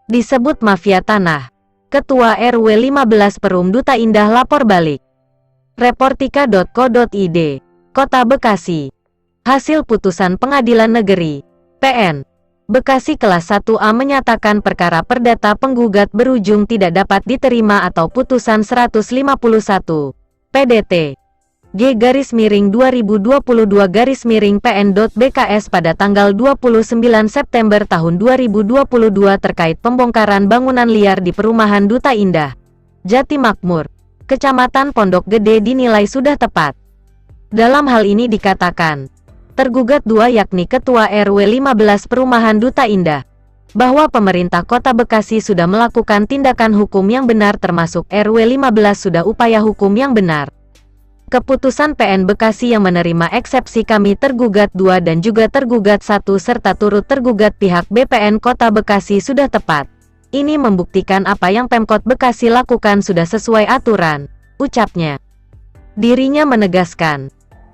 Disebut mafia tanah. Ketua RW 15 Perum Duta Indah lapor balik. Reportika.co.id, Kota Bekasi. Hasil putusan Pengadilan Negeri PN Bekasi kelas 1A menyatakan perkara perdata penggugat berujung tidak dapat diterima atau putusan 151 PDT G-2022-PN.BKS pada tanggal 29 September tahun 2022 terkait pembongkaran bangunan liar di perumahan Duta Indah, Jati Makmur, Kecamatan Pondok Gede dinilai sudah tepat. Dalam hal ini dikatakan, tergugat dua yakni Ketua RW 15 Perumahan Duta Indah, bahwa pemerintah Kota Bekasi sudah melakukan tindakan hukum yang benar termasuk RW 15 sudah upaya hukum yang benar. Keputusan PN Bekasi yang menerima eksepsi kami tergugat 2 dan juga tergugat 1 serta turut tergugat pihak BPN Kota Bekasi sudah tepat. Ini membuktikan apa yang Pemkot Bekasi lakukan sudah sesuai aturan, ucapnya. Dirinya menegaskan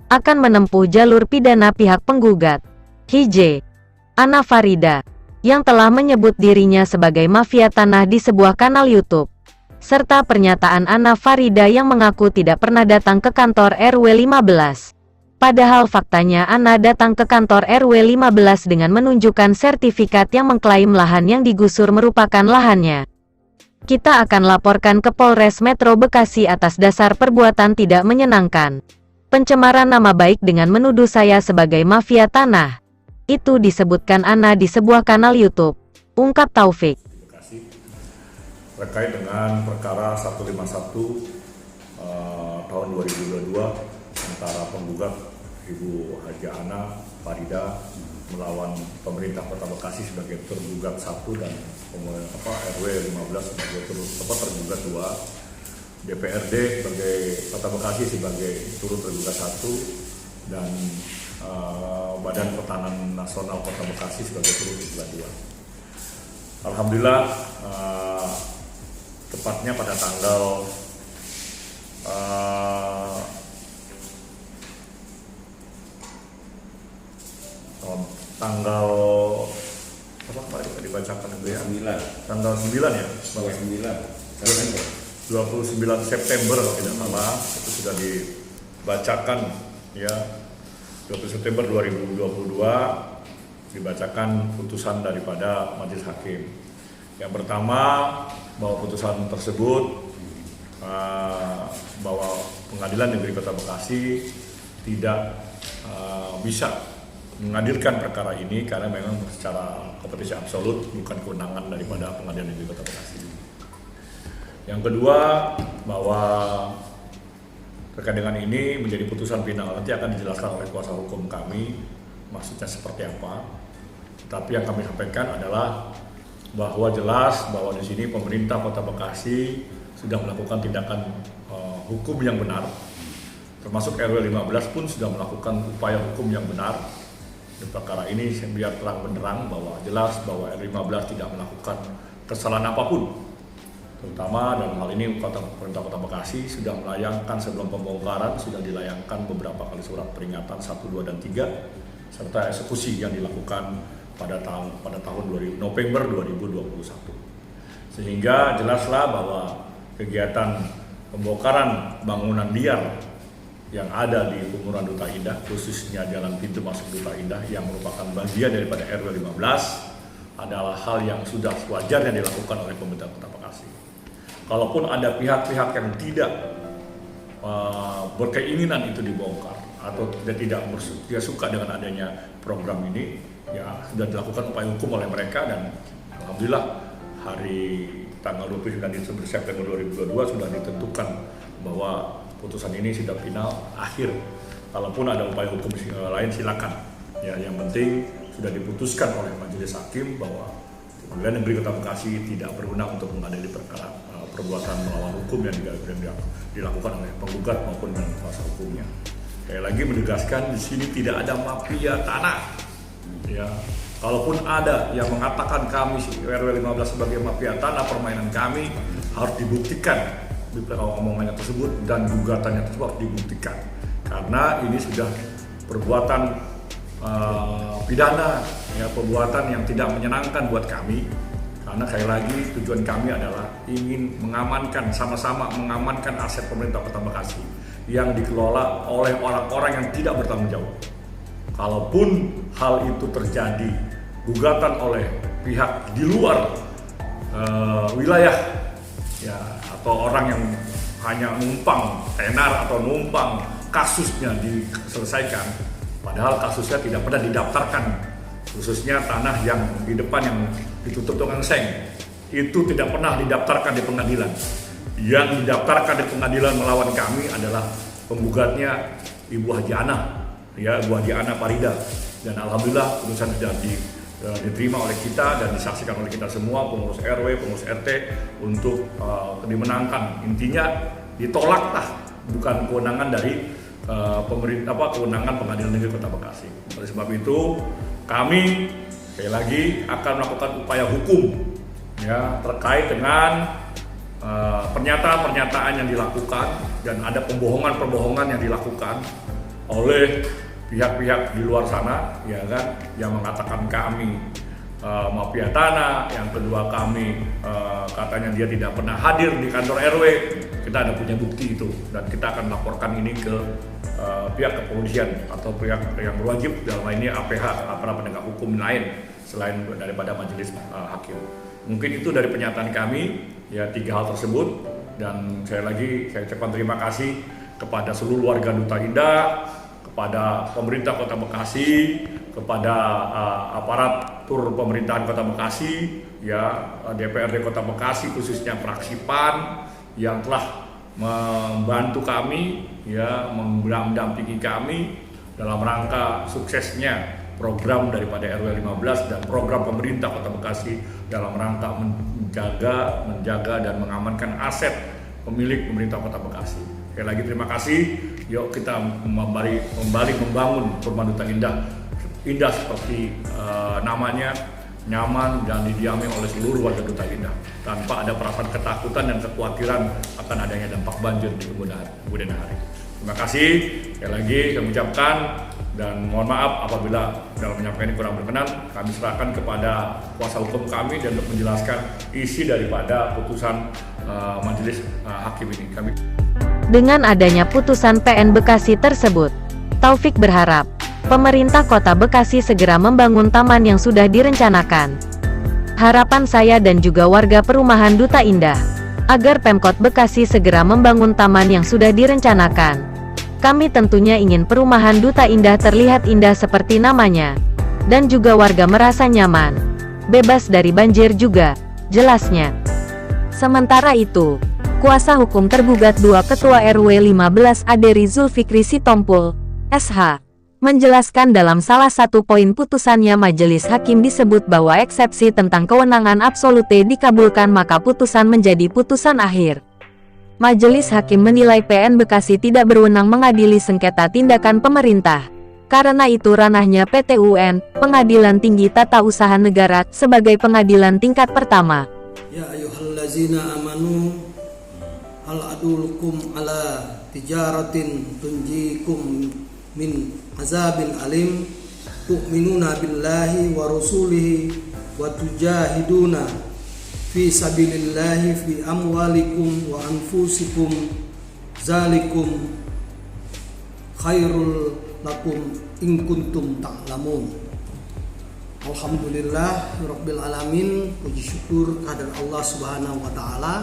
akan menempuh jalur pidana pihak penggugat, HJ Ana Farida, yang telah menyebut dirinya sebagai mafia tanah di sebuah kanal YouTube, serta pernyataan Ana Farida yang mengaku tidak pernah datang ke kantor RW 15. Padahal faktanya Ana datang ke kantor RW 15 dengan menunjukkan sertifikat yang mengklaim lahan yang digusur merupakan lahannya. Kita akan laporkan ke Polres Metro Bekasi atas dasar perbuatan tidak menyenangkan. Pencemaran nama baik dengan menuduh saya sebagai mafia tanah. Itu disebutkan Ana di sebuah kanal YouTube, ungkap Taufik. Terkait dengan perkara 151 tahun 2022 antara penggugat Ibu Haji Ana Farida melawan pemerintah Kota Bekasi sebagai tergugat 1 dan RW 15 sebagai tergugat 2. DPRD sebagai Kota Bekasi sebagai turut tergugat 1 dan Badan Pertanahan Nasional Kota Bekasi sebagai turut tergugat 2. Alhamdulillah tepatnya pada tanggal apa dibacakan itu ya? 9. Tanggal 9 ya? 29 September kalau tidak salah itu sudah dibacakan ya, 20 September 2022 dibacakan putusan daripada Majelis Hakim. Yang pertama, bahwa putusan tersebut bahwa Pengadilan Negeri Kota Bekasi tidak bisa mengadilkan perkara ini karena memang secara kompetensi absolut bukan kewenangan daripada Pengadilan Negeri Kota Bekasi. Yang kedua, bahwa terkait dengan ini menjadi putusan final, nanti akan dijelaskan oleh kuasa hukum kami maksudnya seperti apa. Tapi yang kami sampaikan adalah bahwa jelas bahwa di sini pemerintah Kota Bekasi sudah melakukan tindakan hukum yang benar, termasuk RW 15 pun sudah melakukan upaya hukum yang benar. Di perkara ini biar terang benderang bahwa jelas bahwa RW 15 tidak melakukan kesalahan apapun. Terutama dalam hal ini pemerintah Kota Bekasi sudah melayangkan sebelum pembongkaran, sudah dilayangkan beberapa kali surat peringatan 1, 2, dan 3 serta eksekusi yang dilakukan pada tahun November 2021. Sehingga jelaslah bahwa kegiatan pembongkaran bangunan liar yang ada di Umuran Duta Indah, khususnya jalan pintu masuk Duta Indah yang merupakan bagian daripada RW 15 adalah hal yang sudah wajarnya dilakukan oleh pemerintah Kota Bekasi. Kalaupun ada pihak-pihak yang tidak berkeinginan itu dibongkar atau tidak suka dengan adanya program ini, ya sudah dilakukan upaya hukum oleh mereka dan alhamdulillah hari tanggal 29 September 2022 sudah ditentukan bahwa putusan ini sudah final akhir. Kalaupun ada upaya hukum lain silakan. Ya, yang penting sudah diputuskan oleh Majelis Hakim bahwa Pengadilan Negeri Kota Bekasi tidak berwenang untuk mengadili perkara perbuatan melawan hukum yang dilakukan oleh penggugat maupun dengan kuasa hukumnya. Sekali lagi menegaskan di sini tidak ada mafia tanah. Ya, kalaupun ada yang mengatakan kami RW 15 sebagai mafia tanah, permainan kami harus dibuktikan di omongannya tersebut dan gugatannya tersebut harus dibuktikan karena ini sudah perbuatan pidana, ya, perbuatan yang tidak menyenangkan buat kami Karena sekali lagi tujuan kami adalah ingin mengamankan, sama-sama mengamankan aset pemerintah Kota Bekasi yang dikelola oleh orang-orang yang tidak bertanggung jawab. Kalaupun hal itu terjadi, gugatan oleh pihak di luar wilayah ya, atau orang yang hanya numpang tenar atau numpang kasusnya diselesaikan, padahal kasusnya tidak pernah didaftarkan, khususnya tanah yang di depan yang ditutup dengan seng, itu tidak pernah didaftarkan di pengadilan. Yang didaftarkan di pengadilan melawan kami adalah penggugatnya Ibu Haji Ana, ya, Ibu Haji Ana Farida, dan alhamdulillah putusan sudah diterima oleh kita dan disaksikan oleh kita semua, pengurus RW, pengurus RT, untuk dimenangkan. Intinya ditolaklah, bukan kewenangan dari pemerintah, kewenangan Pengadilan Negeri Kota Bekasi. Oleh sebab itu kami sekali lagi akan melakukan upaya hukum ya terkait dengan pernyataan-pernyataan yang dilakukan, dan ada pembohongan-pembohongan yang dilakukan oleh pihak-pihak di luar sana, ya kan, yang mengatakan kami mafia tanah, yang kedua kami katanya dia tidak pernah hadir di kantor RW. Kita ada punya bukti itu, dan kita akan laporkan ini ke pihak kepolisian atau pihak yang berwajib, dalam hal ini APH, aparat penegak hukum lain selain daripada majelis hakim. Mungkin itu dari pernyataan kami, ya, 3 hal tersebut. Dan saya ucapkan terima kasih kepada seluruh warga Duta Indah, kepada pemerintah Kota Bekasi, kepada aparatur pemerintahan Kota Bekasi, ya, DPRD Kota Bekasi, khususnya fraksi PAN yang telah membantu kami, ya, mendampingi kami dalam rangka suksesnya program daripada RW 15 dan program pemerintah Kota Bekasi dalam rangka menjaga dan mengamankan aset pemilik pemerintah Kota Bekasi. Sekali lagi terima kasih. Yuk kita kembali membangun Perumahan Duta Indah seperti namanya, nyaman dan didiami oleh seluruh warga Duta Indah tanpa ada perasaan ketakutan dan kekhawatiran akan adanya dampak banjir di kemudian hari. Terima kasih. Sekali lagi kami ucapkan, dan mohon maaf apabila dalam menyampaikan ini kurang berkenan. Kami serahkan kepada kuasa hukum kami dan untuk menjelaskan isi daripada putusan majelis hakim ini. Dengan adanya putusan PN Bekasi tersebut, Taufik berharap pemerintah Kota Bekasi segera membangun taman yang sudah direncanakan. Harapan saya dan juga warga perumahan Duta Indah agar Pemkot Bekasi segera membangun taman yang sudah direncanakan. Kami tentunya ingin perumahan Duta Indah terlihat indah seperti namanya, dan juga warga merasa nyaman, bebas dari banjir juga, jelasnya. Sementara itu, kuasa hukum tergugat 2 Ketua RW 15 Aderi Zulfikri Sitompul, SH, menjelaskan dalam salah satu poin putusannya majelis hakim disebut bahwa eksepsi tentang kewenangan absolute dikabulkan, maka putusan menjadi putusan akhir. Majelis hakim menilai PN Bekasi tidak berwenang mengadili sengketa tindakan pemerintah. Karena itu ranahnya PT UN, Pengadilan Tinggi Tata Usaha Negara, sebagai pengadilan tingkat pertama. Ya ayyuhallazina amanu hal adulukum ala tijaratin tunjikum min azabin alim tu'minuna billahi wa rasulihi wa tujahiduna fi sabilillahi fi amwalikum wa anfusikum zalikum khairul lakum in kuntum ta'lamun. Alhamdulillah rabbil alamin, puji syukur kehadirat Allah Subhanahu wa taala,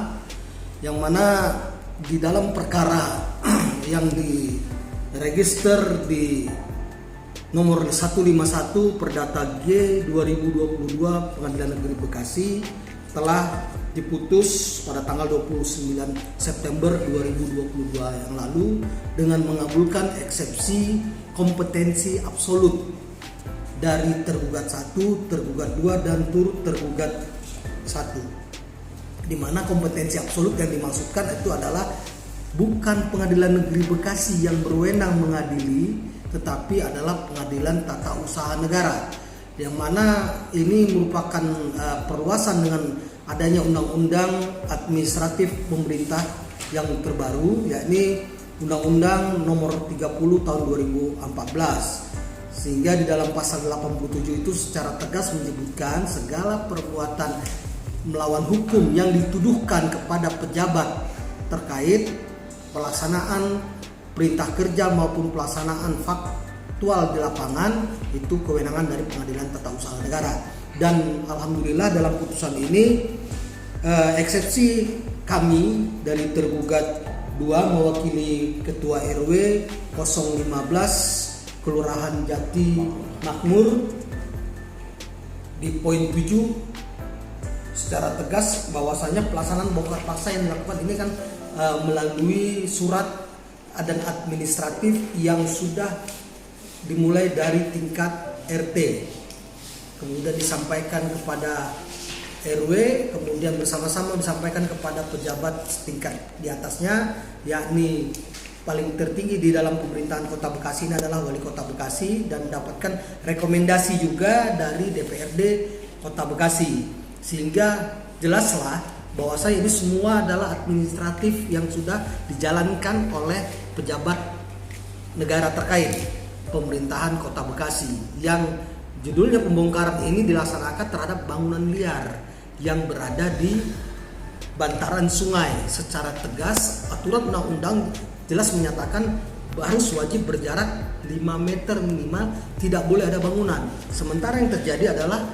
yang mana di dalam perkara yang diregister di nomor 151 Perdata G 2022 Pengadilan Negeri Bekasi telah diputus pada tanggal 29 September 2022 yang lalu dengan mengabulkan eksepsi kompetensi absolut dari tergugat 1, tergugat 2, dan turut tergugat 1. Di mana kompetensi absolut yang dimaksudkan itu adalah bukan Pengadilan Negeri Bekasi yang berwenang mengadili, tetapi adalah Pengadilan Tata Usaha Negara, yang mana ini merupakan perluasan dengan adanya Undang-Undang Administratif Pemerintah yang terbaru, yakni Undang-Undang Nomor 30 Tahun 2014. Sehingga di dalam pasal 87 itu secara tegas menyebutkan segala perbuatan melawan hukum yang dituduhkan kepada pejabat terkait pelaksanaan perintah kerja maupun pelaksanaan faktual di lapangan, itu kewenangan dari Pengadilan Tata Usaha Negara. Dan alhamdulillah dalam putusan ini eksepsi kami dari tergugat 2 mewakili Ketua RW 015 Kelurahan Jati Makmur di poin 7 secara tegas bahwasanya pelaksanaan bongkar paksa yang dilakukan ini kan melalui surat dan administratif yang sudah dimulai dari tingkat RT, kemudian disampaikan kepada RW, kemudian bersama-sama disampaikan kepada pejabat tingkat di atasnya, yakni paling tertinggi di dalam pemerintahan Kota Bekasi ini adalah Wali Kota Bekasi, dan mendapatkan rekomendasi juga dari DPRD Kota Bekasi, sehingga jelaslah bahwasanya ini semua adalah administratif yang sudah dijalankan oleh pejabat negara terkait pemerintahan Kota Bekasi, yang judulnya pembongkaran ini dilaksanakan terhadap bangunan liar yang berada di bantaran sungai. Secara tegas aturan undang-undang jelas menyatakan harus wajib berjarak 5 meter minimal, tidak boleh ada bangunan. Sementara yang terjadi adalah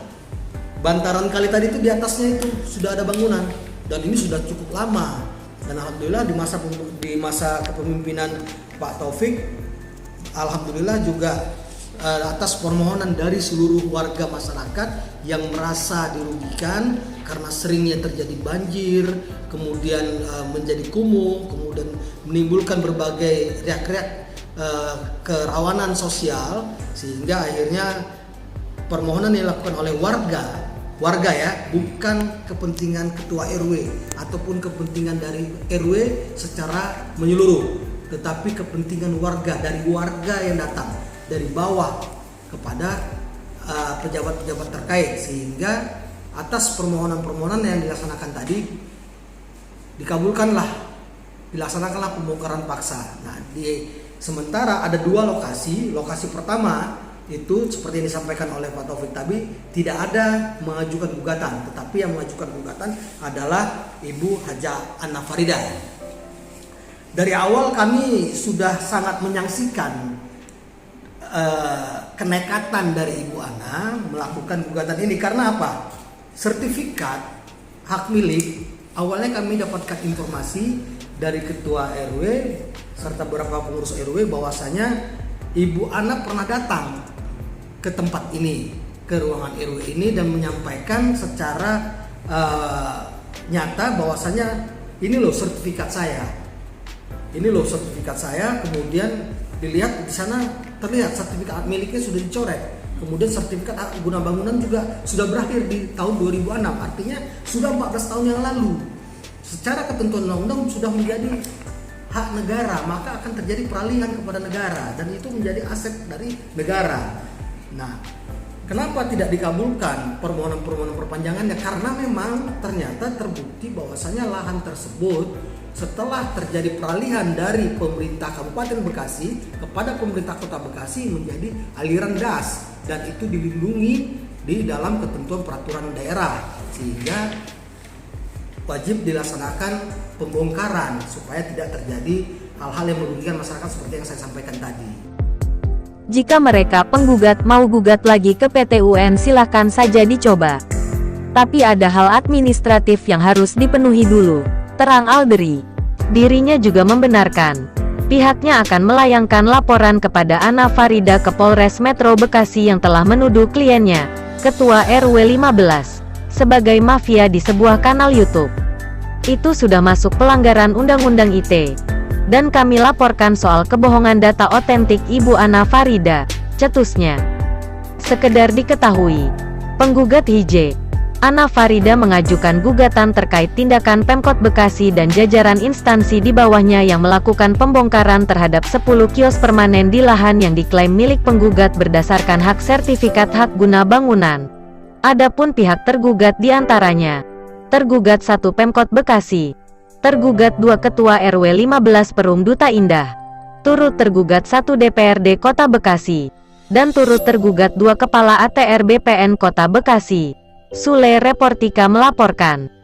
bantaran kali tadi itu di atasnya itu sudah ada bangunan, dan ini sudah cukup lama. Dan alhamdulillah di masa kepemimpinan Pak Taufik, alhamdulillah juga atas permohonan dari seluruh warga masyarakat yang merasa dirugikan karena seringnya terjadi banjir, kemudian menjadi kumuh, kemudian menimbulkan berbagai riak-riak kerawanan sosial, sehingga akhirnya permohonan yang dilakukan oleh warga ya, bukan kepentingan ketua RW ataupun kepentingan dari RW secara menyeluruh, tetapi kepentingan warga, dari warga yang datang dari bawah kepada pejabat-pejabat terkait, sehingga atas permohonan-permohonan yang dilaksanakan tadi dilaksanakanlah pembongkaran paksa. Nah, sementara ada 2 lokasi. Lokasi pertama itu seperti yang disampaikan oleh Pak Taufik tadi, tidak ada mengajukan gugatan, tetapi yang mengajukan gugatan adalah Ibu Haja Anna Farida. Dari awal kami sudah sangat menyaksikan kenekatan dari Ibu Ana melakukan gugatan ini. Karena apa? Sertifikat hak milik, awalnya kami dapatkan informasi dari Ketua RW serta beberapa pengurus RW bahwasanya Ibu Ana pernah datang ke tempat ini, ke ruangan RW ini, dan menyampaikan secara nyata bahwasanya ini loh sertifikat saya, kemudian dilihat di sana terlihat sertifikat hak miliknya sudah dicoret, kemudian sertifikat hak guna bangunan juga sudah berakhir di tahun 2006, artinya sudah 14 tahun yang lalu. Secara ketentuan undang-undang sudah menjadi hak negara, maka akan terjadi peralihan kepada negara, dan itu menjadi aset dari negara. Nah, kenapa tidak dikabulkan permohonan perpanjangannya? Karena memang ternyata terbukti bahwasanya lahan tersebut setelah terjadi peralihan dari pemerintah Kabupaten Bekasi kepada pemerintah Kota Bekasi menjadi aliran das, dan itu dilindungi di dalam ketentuan peraturan daerah, sehingga wajib dilaksanakan pembongkaran supaya tidak terjadi hal-hal yang merugikan masyarakat seperti yang saya sampaikan tadi. Jika mereka penggugat mau gugat lagi ke PT UN, silahkan saja dicoba. Tapi ada hal administratif yang harus dipenuhi dulu, terang Alderi. Dirinya juga membenarkan pihaknya akan melayangkan laporan kepada Anna Farida ke Polres Metro Bekasi yang telah menuduh kliennya, Ketua RW 15, sebagai mafia di sebuah kanal YouTube. Itu sudah masuk pelanggaran Undang-Undang ITE. Dan kami laporkan soal kebohongan data otentik Ibu Anna Farida, cetusnya. Sekedar diketahui, penggugat HJ, Anna Farida mengajukan gugatan terkait tindakan Pemkot Bekasi dan jajaran instansi di bawahnya yang melakukan pembongkaran terhadap 10 kios permanen di lahan yang diklaim milik penggugat berdasarkan hak sertifikat hak guna bangunan. Adapun pihak tergugat diantaranya, tergugat 1 Pemkot Bekasi, tergugat 2 Ketua RW 15 Perum Duta Indah, turut tergugat 1 DPRD Kota Bekasi, dan turut tergugat 2 Kepala ATR BPN Kota Bekasi. Sule Reportika melaporkan.